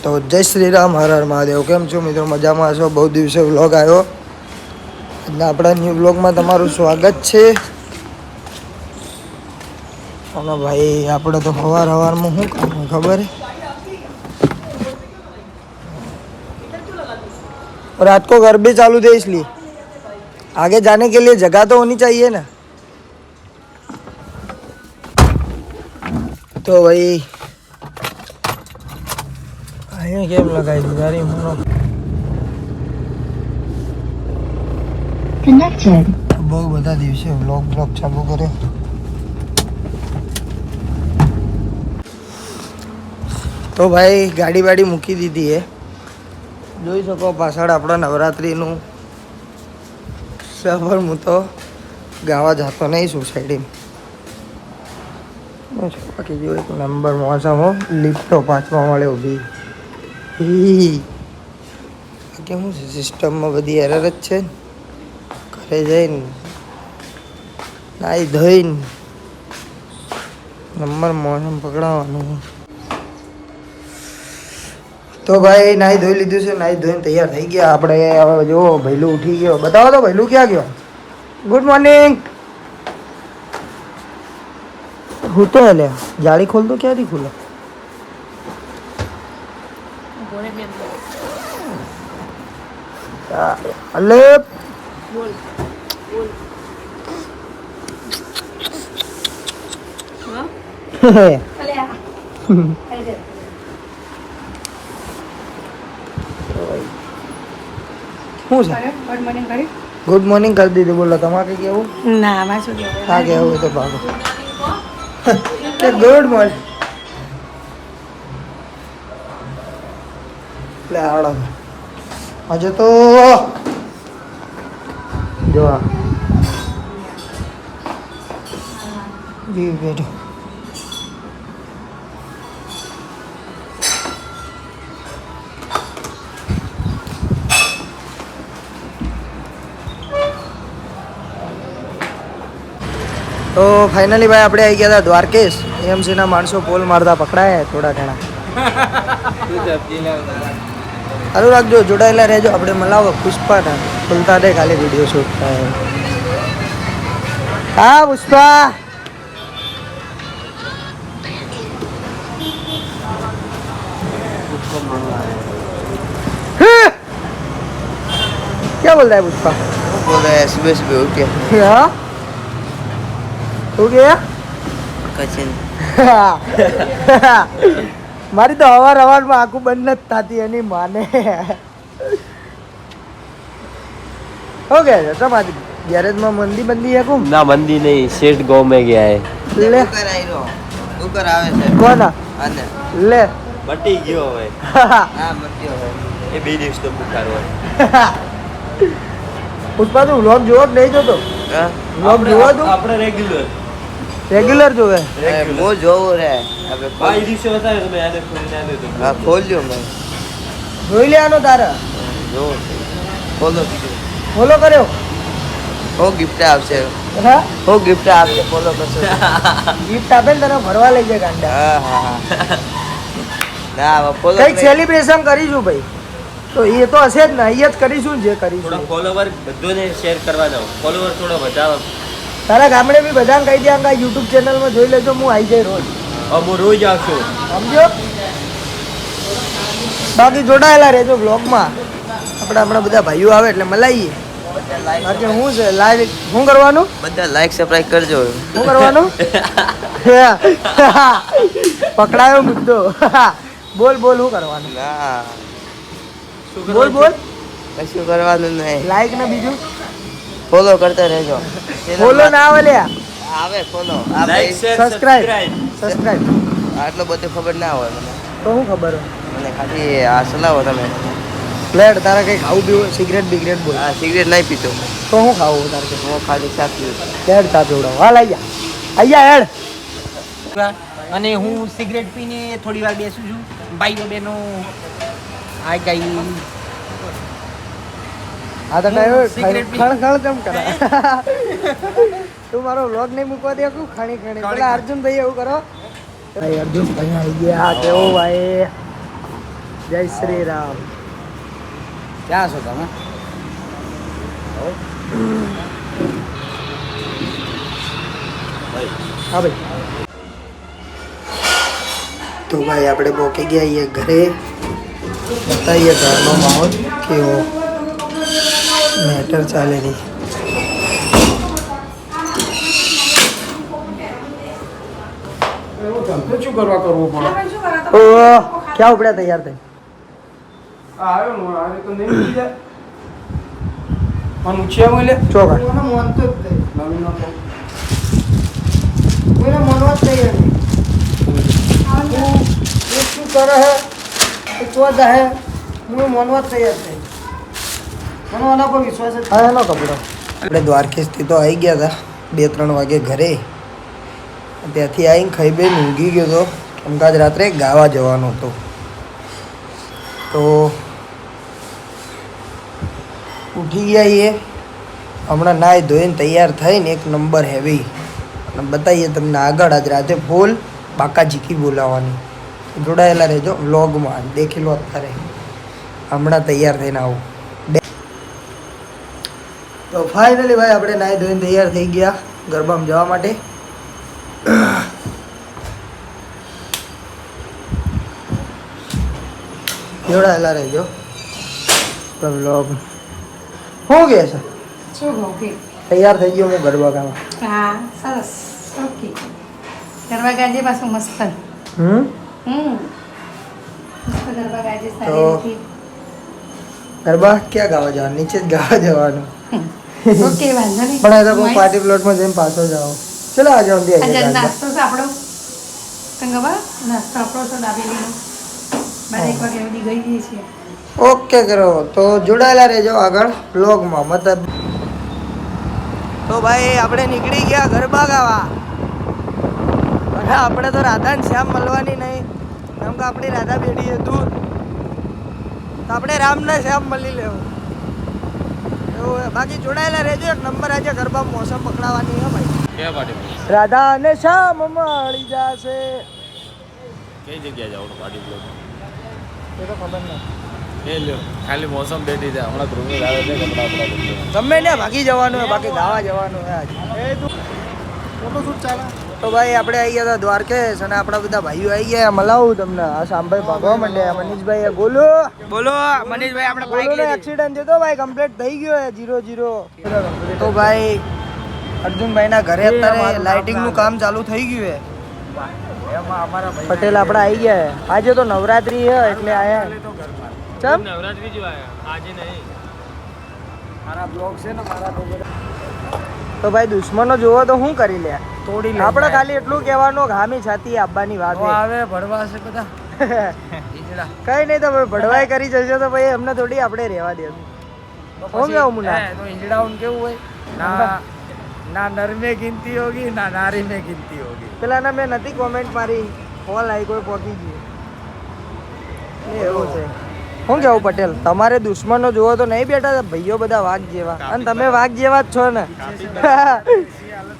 તો જય શ્રી રામ, હર હર મહાદેવ. કેમ છો મિત્રો? મજામાં છો? બહુ દિવસે વ્લોગ આવ્યો. આજના આપણા ન્યૂ વ્લોગમાં તમારું સ્વાગત છે. અને ભાઈ આપણે તો સવારમાં શું કામ ખબર है? रात को घर भी चालू थे इसलिए आगे जाने के लिए जगह तो होनी चाहिए ना. तो भाई અહીંયા કેમ લગાવી દીધારી મને કનેક્ટેડ. બહુ બધા દિવસે વ્લોગ ચાલુ કર્યો. તો ભાઈ ગાડી વાડી મૂકી દીધી હે. જોઈ શકો પાછળ આપણા નવરાત્રિનું સફર. હું તો ગાવા જતો નહીં સોસાયટીમાં. બાકી જો એક નંબર મોસમ હો. લિફ્ટો 5મા માળે ઊભી. કેવું છે સિસ્ટમમાં બધી એરર જ છે. ઘરે જઈને નાઈ ધોઈને નંબર મોસમ પકડાવવાનું. તો ભાઈ નાઈ ધોઈ લીધું છે. નાઈ ધોઈને તૈયાર થઈ ગયા આપણે. હવે જો ભૈલું ઉઠી ગયો. બતાવો તો ભૈલું ક્યાં ગયો? Good morning. હું તો લે જાળી ખોલ દો. ક્યાંથી ખુલે? અલે શું છે? ગુડ મોર્નિંગ કરી દીધું. બોલો તમારે કઈ કેવું? ના માં શું કેવું? હા કેવું હોય તો ભાગો કે ગુડ મોર્નિંગ. એટલે આવડો હજુ તો જો બેઠો. તો ફાઇનલી ભાઈ આપણે આવી ગયા હતા દ્વારકેશ. એમસીના માણસો પોલ મારતા પકડાયા થોડા ઘણા. સારું રાખજો, જોડાયેલા રહેજો. આપણે મલાવો પુષ્પાના ખુલતા દે ખાલી વિડીયો શૂટ થાય. હા પુષ્પા क्या बोल रहा है पुष्पा? बोल रहा है सुबह सुबह उठ के हाँ हो गया कचिन મારી તો હવાર હવારમાં આંખું બંધ નથી થતી એની માને. हो गया તમારી ગેરેજમાં મંદી બંદી है કોમ? ना मंदी नहीं, सेठ गांव में गया है. લે ऊपर आई रो ऊपर आवे છે કોના આને લે मटी गयो है. હા મટ્યો હોય એ બે દિવસ તો બુખાર હોય. પુષ્પા તું વ્લોગ જોવો કે નહીં જોતો? હા વ્લોગ જોવો તું? આપણે રેગ્યુલર જોવે? મો જોવો રે હવે આ દિવસે બતાવે તમે આને ખોલીને આને તો. હા ખોલ્યો મેં જોઈ લે આનો તારે. જો ખોલો કીધું ફોલો કર્યો? હો ગિફ્ટ આવશે હા હો ગિફ્ટ આવશે ફોલો કરશો ગિફ્ટ આપે ને તને ફરવા લઈ જાય ગાંડા. હા હા ના હવે ફોલો કઈક સેલિબ્રેશન કરીશું ભાઈ. તો એ તો હશે જ ને. અહીંયા જ કરીશું જે કરીશું. થોડા ફોલોવર બધાને શેર કરવા દો. ફોલોવર થોડો વધારો. તારા ગામડે બી બધાને કહી દે આ યુટ્યુબ ચેનલમાં જોઈ લેજો. હું આવી જાય રોજ. હું રોજ આવશું. સમજો? બાકી જોડાયેલા રહેજો બ્લોગમાં. આપણા બધા ભાઈઓ આવે એટલે મલાઈએ. બાકી શું છે લાઈવ શું કરવાનું? બધા લાઈક સબસ્ક્રાઇબ કરજો શું કરવાનું? પકડાયો મુદ્દો. બોલ બોલ શું કરવાનું? ના બોલ બોલ. કશું કરવાનું નહીં લાઈક ને બીજું ફોલો કરતા રહેજો બોલો ના આવે લ્યા. આવે ફોલો લાઈક શેર સબસ્ક્રાઇબ. આટલો બધું ખબર ના હોય મને તો શું ખબર હોય? મને ખાલી આ સલાવો તમે લેડ તારે કઈ ખાવું પીવું સિગરેટ બિગરેટ બોલ. આ સિગરેટ નહીં પીતો તો શું ખાવું તારે કઈ? હું ખાલી ચા પીવું લેડ તા જોડાવ. હાલ આયા હેડ. અને હું સિગરેટ પીને થોડી વાર બેસું છું. ભાઈઓ બહેનો આ ગઈ આ તો કયો સિગરેટ પી- ખણ કેમ કરે? તું મારો વ્લોગ નહીં મૂકવા દે કું ખાણી ખાણી. પેલા અર્જુન ભાઈ એવું કરો. ભાઈ અર્જુન ભાઈ આવી ગયા. કેવો ભાઈ જય શ્રી રામ. ક્યાં છો તમે? હા ભાઈ. તો ભાઈ આપણે પહોંચી ગયા અહીંયા ઘરે. બતાવીએ ઘરનો માહોલ કેવો મેટર ચાલે રહી. શું કરવા કરવું પડે? ઓહ, ક્યાં ઉપડ્યા તૈયાર થઈ? આવ્યો તો નહીં મળી જાય. મને ઉછ્યા મળે ચોખા નવીન નો કોઈને મનવા જ તૈયાર નહીં. શું કરે હે ચોદ હે હું મનવા જ તૈયાર થઈ. મને આના પર વિશ્વાસ જ હા એનો કપડો. આપણે દ્વારકેશથી તો આવી ગયા હતા 2-3 વાગે ઘરે. ત્યાંથી આવીને ખાઈ બે ઊંઘી ગયો હતો કેમ કે આજ રાત્રે ગાવા જવાનો હતો. તો ઉઠી ગયા એ હમણાં નાહી ધોઈને તૈયાર થઈને 1 નંબર હેવી અને બતાવીએ તમને આગળ આજ રાતે ફૂલ બાકા ઝીકી બોલાવવાની. જોડાયેલા રહેજો વ્લોગમાં દેખી લો. અત્યારે હમણાં તૈયાર થઈને આવું. તો ફાઇનલી ભાઈ આપણે નાહી ધોઈને તૈયાર થઈ ગયા ગરબામાં જવા માટે. જોડાયેલા રહેજો વ્લોગ. શું કહે છે? શું ઓકે તૈયાર થઈ ગયો હું ગરબા ગાવા. હા સરસ ઓકે ગરબા ગાજે પાછું મસ્ત મસ્ત ગરબા ગાજે સારી રીતે ગરબા ક્યાં ગાવા જવાનું? નીચે જ ગાવા જવાનું. ઓકે વાંધો નહીં પણ એ તો કોઈ પાર્ટી પ્લોટમાં જઈને પાછો જાઓ. ચલો આજે ઊંધી આવી આજે જાય. નાસ્તો છે આપણો કંગવા નાસ્તો આપણો છે દાબેલીનો 12 વાગે સુધી ગઈ જઈએ છીએ ઓકે કરો તો જોડાયેલા રહેજો આગળ બ્લોગમાં. મતલબ તો ભાઈ આપણે નીકળી ગયા ગરબા ગાવા. અને આપણે તો રાધા ને શ્યામ મળવાની નહીં કેમ કે આપણી રાધા બેઠી છે દૂર. તો આપણે રામને શ્યામ મળી લેવું એવું હે. બાકી જોડાયેલા રહેજો. 1 નંબર આજે ગરબા મોસમ પકડાવાની હે ભાઈ. ક્યાં પાર્ટી રાધા અને શ્યામ મળી જશે. કઈ જગ્યાએ જવાનું પાર્ટી પ્લોટ? એ તો ખબર નહીં. એ લ્યો ખાલી મોસમ બેઠી છે હમણાં ધ્રુવી આવે છે કપડા બપડા ગમે ને ભાગી જવાનું હોય બાકી ગાવા જવાનું હોય આજે. ફોટોશૂટ ચાલે. તો ભાઈ આપણે આવી ગયા હતા દ્વારકેશ અને આપણા બધા ભાઈઓ આવી ગયા. મલાવું તમને. આ શામભાઈ ભાગવા માંડ્યા. મનીષભાઈ બોલો બોલો મનીષભાઈ, આપણે બાઈક લીધી. એક્સિડન્ટ થયો ભાઈ કમ્પ્લીટ થઈ ગયો હે 0-0. તો ભાઈ અર્જુનભાઈના ઘરે અત્યારે લાઇટિંગ નું કામ ચાલુ થઈ ગયું હે. પટેલ આપણા આવી ગયા હે. આજે તો નવરાત્રી હે એટલે આયા. ચમ નવરાત્રી જો આયા આજે નહીં. મારા બ્લોગ છે ને મારા તો ભાઈ દુશ્મનો જોવો તો શું કરી લે? તોડી લે. આપણે ખાલી એટલું કહેવાનું કે હામી છાતી આપવાની વાત છે. આવે ભરવા છે બધા. કઈ નહીં તો ભાઈ ભડવાઈ કરી જશે તો ભાઈ અમને થોડી આપણે રહેવા દેવું. હું કેવું મુના? તો ઈંજડાઉન કેવું હોય ના નર में गिनती होगी ना नारी में गिनती होगी. પેલાના મેં નથી કોમેન્ટ મારી કોલ આવી કોઈ પહોંચી ગયું એવું છે. શું કેવું પટેલ? તમારે દુશ્મનો જોવો તો નહીં બેઠા ભાઈઓ બધા વાઘ જેવા અને તમે વાઘ જેવા જ છો ને.